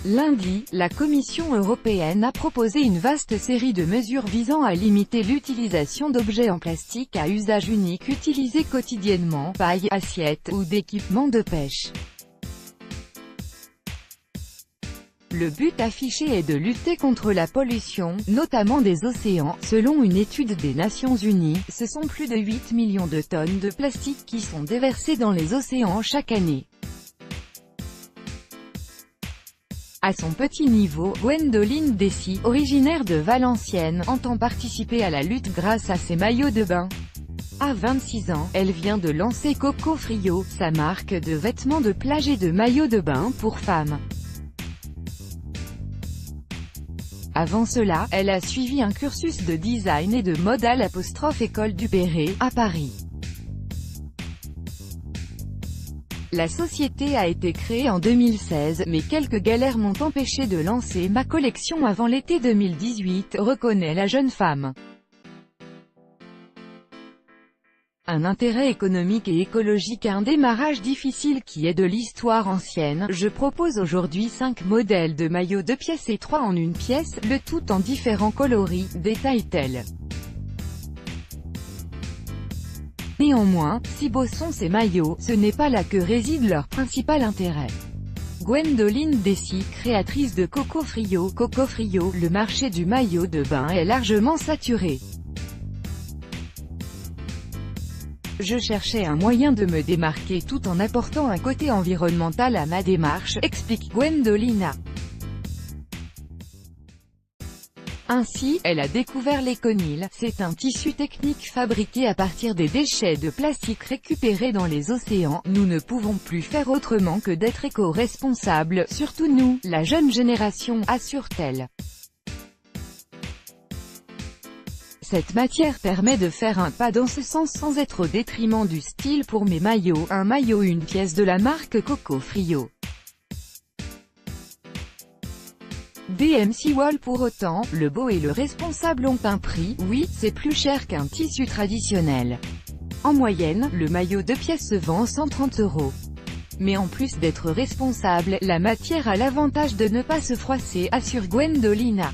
Lundi, la Commission européenne a proposé une vaste série de mesures visant à limiter l'utilisation d'objets en plastique à usage unique utilisés quotidiennement, pailles, assiettes, ou d'équipements de pêche. Le but affiché est de lutter contre la pollution, notamment des océans. Selon une étude des Nations Unies, ce sont plus de 8 millions de tonnes de plastique qui sont déversées dans les océans chaque année. À son petit niveau, Gwendoline Dessy, originaire de Valenciennes, entend participer à la lutte grâce à ses maillots de bain. À 26 ans, elle vient de lancer Coco Frio, sa marque de vêtements de plage et de maillots de bain pour femmes. Avant cela, elle a suivi un cursus de design et de mode à l'École du Perret, à Paris. La société a été créée en 2016, mais quelques galères m'ont empêché de lancer ma collection avant l'été 2018, reconnaît la jeune femme. Un intérêt économique et écologique, un démarrage difficile qui est de l'histoire ancienne. Je propose aujourd'hui 5 modèles de maillots 2 pièces et 3 en 1 pièce, le tout en différents coloris, détaille-t-elle. Néanmoins, si beaux sont ces maillots, ce n'est pas là que réside leur principal intérêt. Gwendoline Dessy, créatrice de Coco Frio, le marché du maillot de bain est largement saturé. Je cherchais un moyen de me démarquer tout en apportant un côté environnemental à ma démarche, explique Gwendolina. Ainsi, elle a découvert l'éconil. C'est un tissu technique fabriqué à partir des déchets de plastique récupérés dans les océans. Nous ne pouvons plus faire autrement que d'être éco-responsables, surtout nous, la jeune génération, assure-t-elle. Cette matière permet de faire un pas dans ce sens sans être au détriment du style pour mes maillots. Un maillot 1 pièce de la marque Coco Frio. DMC Wall. Pour autant, le beau et le responsable ont un prix. Oui, c'est plus cher qu'un tissu traditionnel. En moyenne, le maillot 2 pièces se vend 130 €. Mais en plus d'être responsable, la matière a l'avantage de ne pas se froisser, assure Gwendolina.